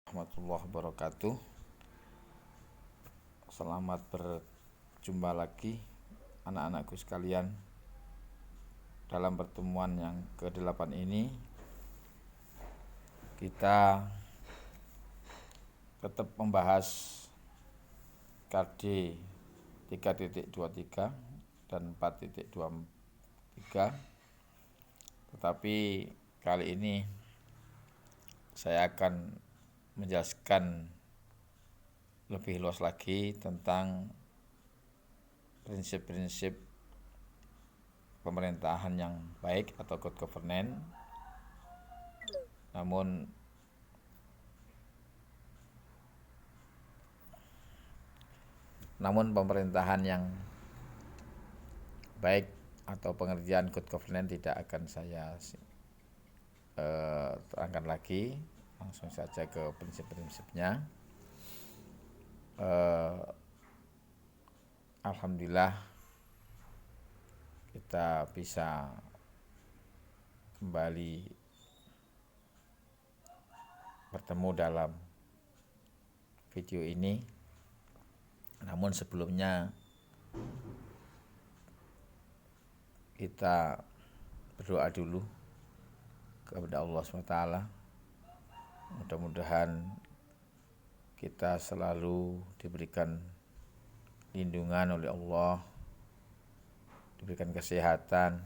Warahmatullahi wabarakatuh. Selamat berjumpa lagi anak-anakku sekalian. Dalam pertemuan yang ke-8 ini kita tetap membahas KD 3.23 dan 4.23. Tetapi kali ini saya akan menjelaskan lebih luas lagi tentang prinsip-prinsip pemerintahan yang baik atau good governance. Namun pemerintahan yang baik atau pengertian good governance tidak akan saya terangkan lagi. Langsung saja ke prinsip-prinsipnya. Alhamdulillah kita bisa kembali bertemu dalam video ini. Namun sebelumnya kita berdoa dulu kepada Allah SWT. Mudah-mudahan kita selalu diberikan lindungan oleh Allah, diberikan kesehatan,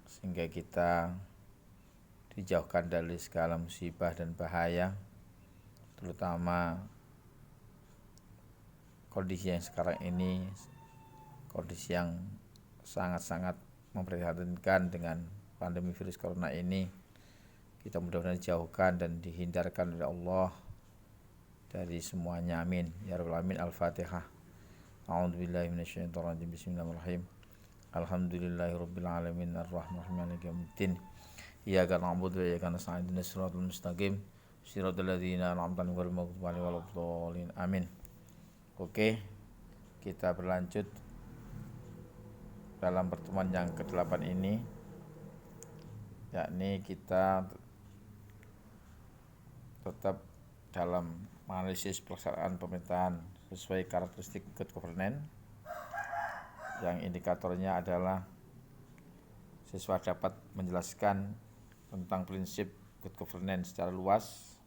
sehingga kita dijauhkan dari segala musibah dan bahaya, terutama kondisi yang sekarang ini, kondisi yang sangat-sangat memprihatinkan dengan pandemi virus corona ini. Kita mudah-mudahan dijauhkan dan dihindarkan oleh Allah dari semuanya, amin ya rabbal alamin. Al-Fatihah. A'udzubillahi minasyaitonir rajim. Bismillahirrahmanirrahim. Alhamdulillahirabbil alamin arrahmanirrahim maliki yaumiddin. Iyyaka na'budu wa iyyaka nasta'in ihdinas siratal mustaqim siratal ladzina an'amta 'alaihim ghairil maghdubi 'alaihim waladdallin. Amin. Oke, kita berlanjut dalam pertemuan yang ke-8 ini, yakni kita tetap dalam analisis pelaksanaan pemerintahan sesuai karakteristik good governance, yang indikatornya adalah siswa dapat menjelaskan tentang prinsip good governance secara luas.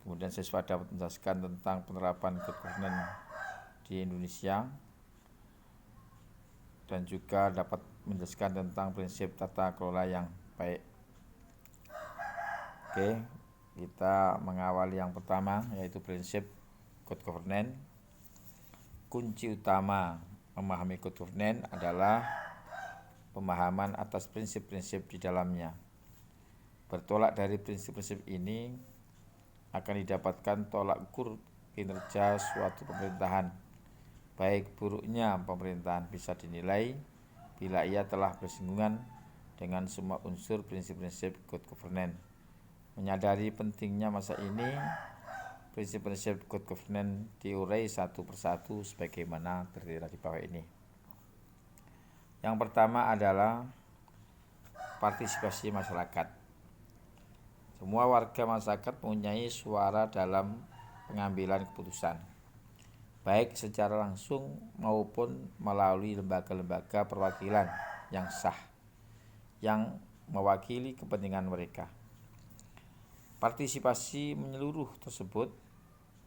Kemudian siswa dapat menjelaskan tentang penerapan good governance di Indonesia, dan juga dapat menjelaskan tentang prinsip tata kelola yang baik. Oke, kita mengawali yang pertama, yaitu prinsip good governance. Kunci utama memahami good governance adalah pemahaman atas prinsip-prinsip di dalamnya. Bertolak dari prinsip-prinsip ini akan didapatkan tolak ukur kinerja suatu pemerintahan. Baik buruknya pemerintahan bisa dinilai bila ia telah bersinggungan dengan semua unsur prinsip-prinsip good governance. Menyadari pentingnya masa ini, prinsip-prinsip good governance diurai satu persatu sebagaimana tertera di bawah ini. Yang pertama adalah partisipasi masyarakat. Semua warga masyarakat mempunyai suara dalam pengambilan keputusan, baik secara langsung maupun melalui lembaga-lembaga perwakilan yang sah, yang mewakili kepentingan mereka. Partisipasi menyeluruh tersebut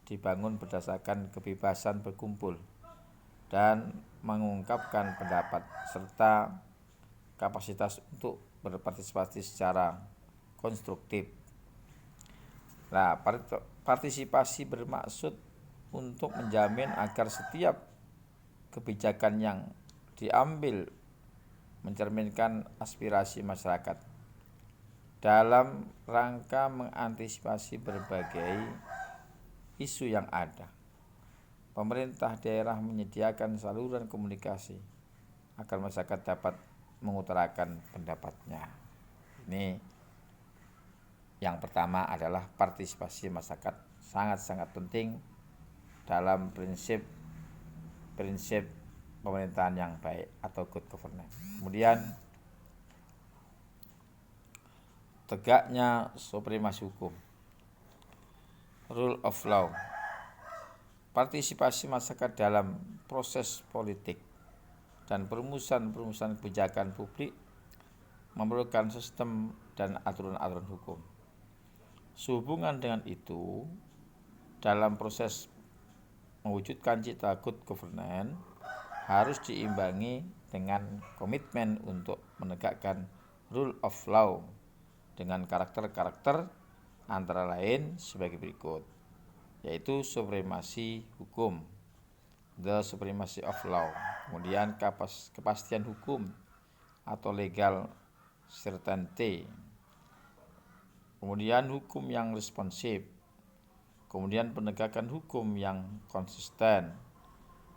dibangun berdasarkan kebebasan berkumpul dan mengungkapkan pendapat, serta kapasitas untuk berpartisipasi secara konstruktif. Nah, partisipasi bermaksud untuk menjamin agar setiap kebijakan yang diambil mencerminkan aspirasi masyarakat dalam rangka mengantisipasi berbagai isu yang ada. Pemerintah daerah menyediakan saluran komunikasi agar masyarakat dapat mengutarakan pendapatnya. Ini yang pertama adalah partisipasi masyarakat, sangat-sangat penting dalam prinsip pemerintahan yang baik atau good governance. Kemudian tegaknya supremasi hukum. Rule of law. Partisipasi masyarakat dalam proses politik dan perumusan kebijakan publik memerlukan sistem dan aturan-aturan hukum. Sehubungan dengan itu, dalam proses mewujudkan cita good governance harus diimbangi dengan komitmen untuk menegakkan rule of law dengan karakter-karakter antara lain sebagai berikut, yaitu supremasi hukum, the supremacy of law, kemudian kepastian hukum atau legal certainty, kemudian hukum yang responsif, kemudian penegakan hukum yang konsisten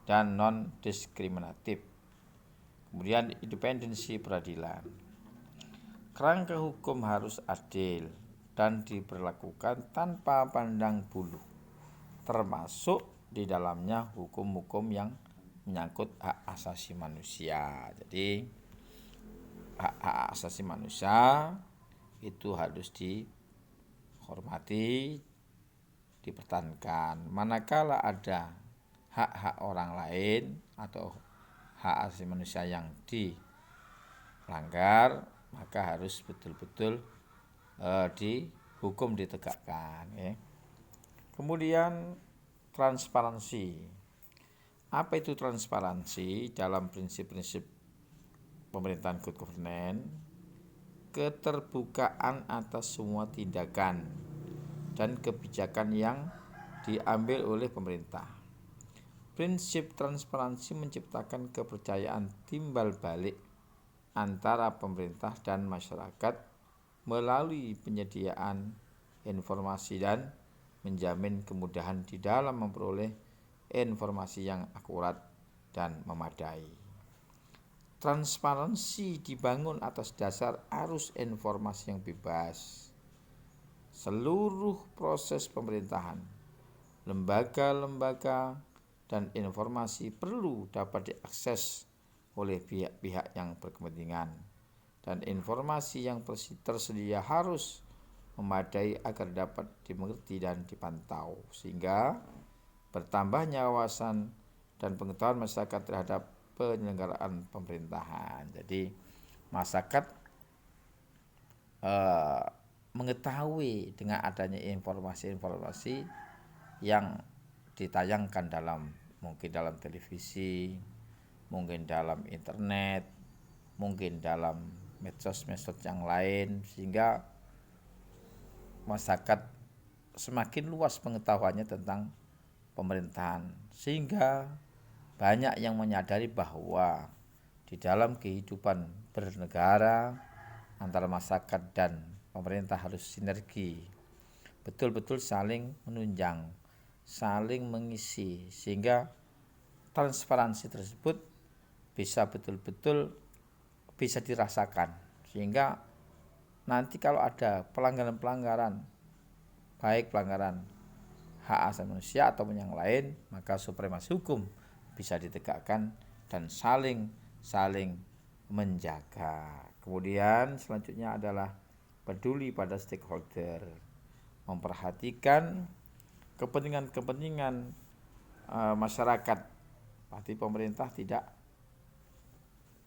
dan non-diskriminatif, kemudian independensi peradilan. Kerangka hukum harus adil dan diberlakukan tanpa pandang bulu, termasuk di dalamnya hukum-hukum yang menyangkut hak asasi manusia. Jadi hak asasi manusia itu harus dihormati, dipertahankan. Manakala ada hak-hak orang lain atau hak asasi manusia yang dilanggar, maka harus betul-betul hukum ditegakkan. Kemudian transparansi. Apa itu transparansi? Dalam prinsip-prinsip pemerintahan good governance, keterbukaan atas semua tindakan dan kebijakan yang diambil oleh pemerintah. Prinsip transparansi menciptakan kepercayaan timbal balik antara pemerintah dan masyarakat melalui penyediaan informasi dan menjamin kemudahan di dalam memperoleh informasi yang akurat dan memadai. Transparansi dibangun atas dasar arus informasi yang bebas. Seluruh proses pemerintahan, lembaga-lembaga, dan informasi perlu dapat diakses oleh pihak-pihak yang berkepentingan, dan informasi yang tersedia harus memadai agar dapat dimengerti dan dipantau, sehingga bertambahnya wawasan dan pengetahuan masyarakat terhadap penyelenggaraan pemerintahan. Jadi masyarakat mengetahui dengan adanya informasi-informasi yang ditayangkan mungkin dalam televisi, mungkin dalam internet, mungkin dalam medsos-medsos yang lain, sehingga masyarakat semakin luas pengetahuannya tentang pemerintahan, sehingga banyak yang menyadari bahwa di dalam kehidupan bernegara antara masyarakat dan pemerintah harus sinergi, betul-betul saling menunjang, saling mengisi, sehingga transparansi tersebut bisa betul-betul bisa dirasakan, sehingga nanti kalau ada pelanggaran-pelanggaran, baik pelanggaran hak asasi manusia ataupun yang lain, maka supremasi hukum bisa ditegakkan dan saling menjaga. Kemudian selanjutnya adalah peduli pada stakeholder, memperhatikan kepentingan masyarakat. Berarti pemerintah tidak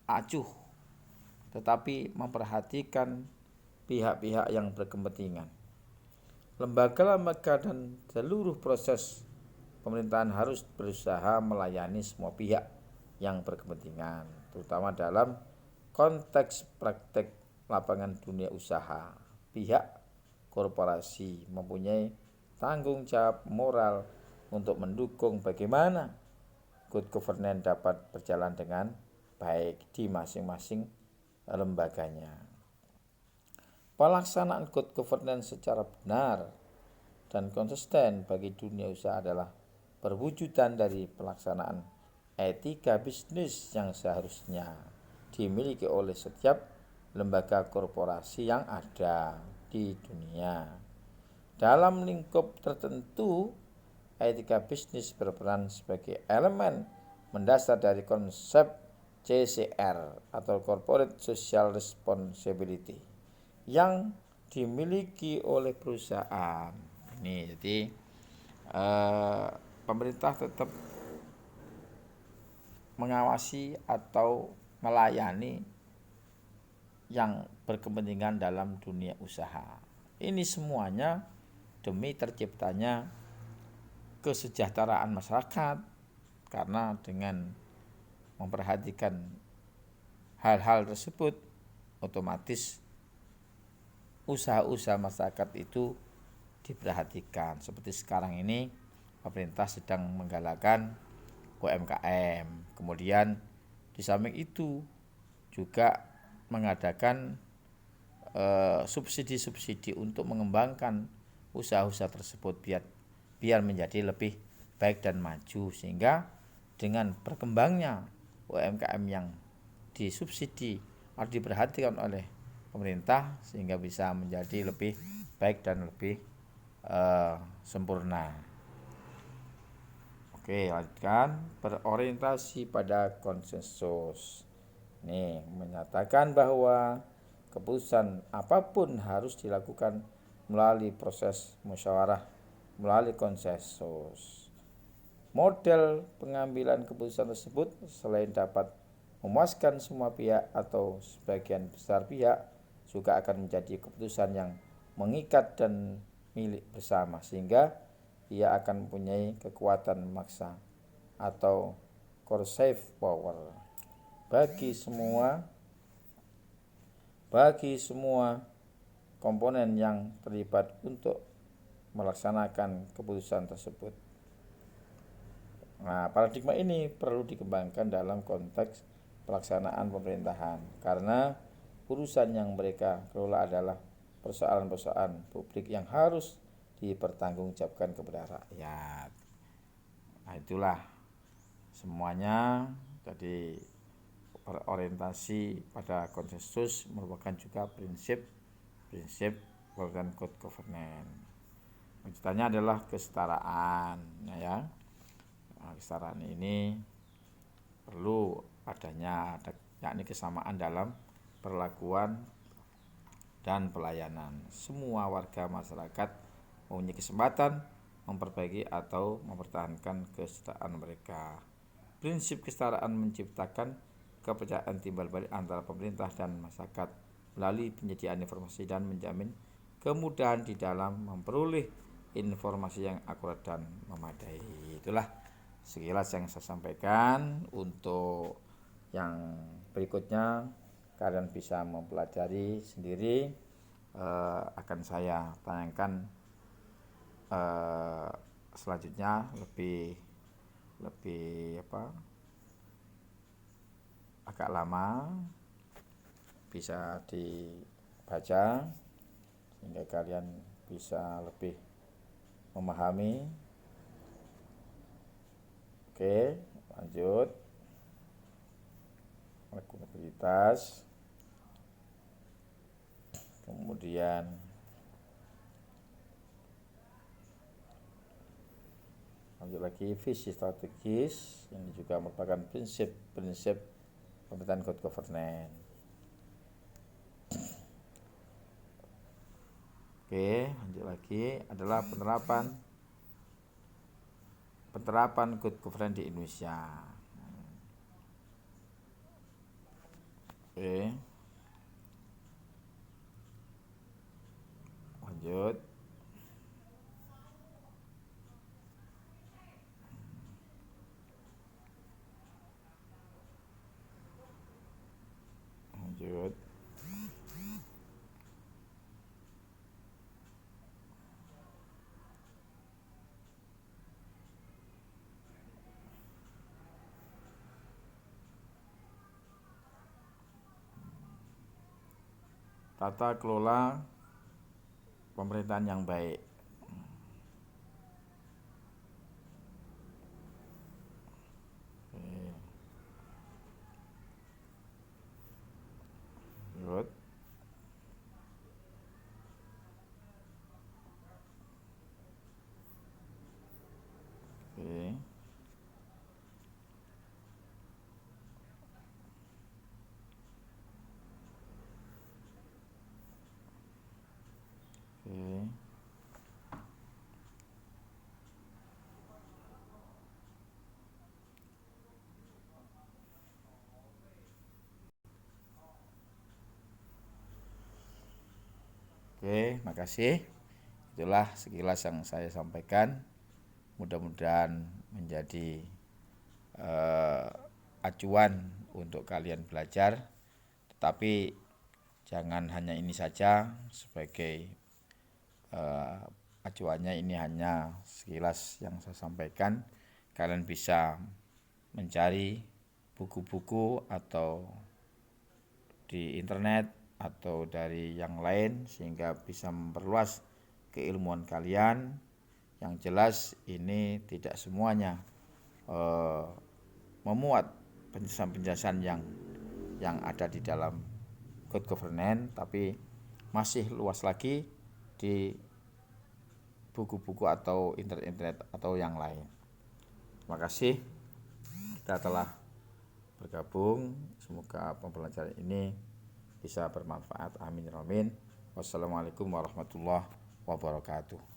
acuh, tetapi memperhatikan pihak-pihak yang berkepentingan. Lembaga-lembaga dan seluruh proses pemerintahan harus berusaha melayani semua pihak yang berkepentingan, terutama dalam konteks praktek lapangan dunia usaha. Pihak korporasi mempunyai tanggung jawab moral untuk mendukung bagaimana good governance dapat berjalan dengan baik di masing-masing lembaganya. Pelaksanaan good governance secara benar dan konsisten bagi dunia usaha adalah perwujudan dari pelaksanaan etika bisnis yang seharusnya dimiliki oleh setiap lembaga korporasi yang ada di dunia. Dalam lingkup tertentu, etika bisnis berperan sebagai elemen mendasar dari konsep CSR atau Corporate Social Responsibility yang dimiliki oleh perusahaan. Ini jadi eh, pemerintah tetap mengawasi atau melayani yang berkepentingan dalam dunia usaha. Ini semuanya demi terciptanya kesejahteraan masyarakat, karena dengan memperhatikan hal-hal tersebut otomatis usaha-usaha masyarakat itu diperhatikan. Seperti sekarang ini pemerintah sedang menggalakkan UMKM, kemudian di samping itu juga mengadakan subsidi-subsidi untuk mengembangkan usaha-usaha tersebut biar menjadi lebih baik dan maju, sehingga dengan berkembangnya UMKM yang disubsidi harus diperhatikan oleh pemerintah sehingga bisa menjadi lebih baik dan lebih sempurna. Oke, lanjutkan. Berorientasi pada konsensus. Nih, menyatakan bahwa keputusan apapun harus dilakukan melalui proses musyawarah, melalui konsensus. Model pengambilan keputusan tersebut selain dapat memuaskan semua pihak atau sebagian besar pihak, juga akan menjadi keputusan yang mengikat dan milik bersama, sehingga ia akan mempunyai kekuatan memaksa atau coercive power bagi semua komponen yang terlibat untuk melaksanakan keputusan tersebut. Nah, paradigma ini perlu dikembangkan dalam konteks pelaksanaan pemerintahan, karena urusan yang mereka kelola adalah persoalan-persoalan publik yang harus dipertanggungjawabkan kepada rakyat. Nah, itulah semuanya. Jadi berorientasi pada konsensus merupakan juga prinsip pemerintahan good governance. Lanjutannya adalah kesetaraan, ya. Nah, kesetaraan ini perlu adanya, yakni kesamaan dalam perlakuan dan pelayanan. Semua warga masyarakat mempunyai kesempatan memperbaiki atau mempertahankan kesetaraan mereka. Prinsip kesetaraan menciptakan kepercayaan timbal balik antara pemerintah dan masyarakat melalui penyediaan informasi dan menjamin kemudahan di dalam memperoleh informasi yang akurat dan memadai. Itulah sekilas yang saya sampaikan. Untuk yang berikutnya kalian bisa mempelajari sendiri, akan saya tayangkan selanjutnya lebih agak lama, bisa dibaca sehingga kalian bisa lebih memahami. Oke, lanjut. Akuntabilitas, kemudian lanjut lagi visi strategis. Ini juga merupakan prinsip pemerintahan good governance. Oke, lanjut lagi adalah penerapan good governance di Indonesia. Oke, lanjut. Tata kelola pemerintahan yang baik. Lanjut. Oke. Oke. Oke, makasih. Itulah sekilas yang saya sampaikan. Mudah-mudahan menjadi acuan untuk kalian belajar. Tetapi jangan hanya ini saja sebagai acuannya, ini hanya sekilas yang saya sampaikan. Kalian bisa mencari buku-buku atau di internet atau dari yang lain sehingga bisa memperluas keilmuan kalian. Yang jelas ini tidak semuanya memuat penjelasan-penjelasan yang ada di dalam Good Governance, tapi masih luas lagi di buku-buku atau internet atau yang lain. Terima kasih kita telah bergabung. Semoga pembelajaran ini bisa bermanfaat. Amin ya rabbal alamin. Wassalamualaikum warahmatullahi wabarakatuh.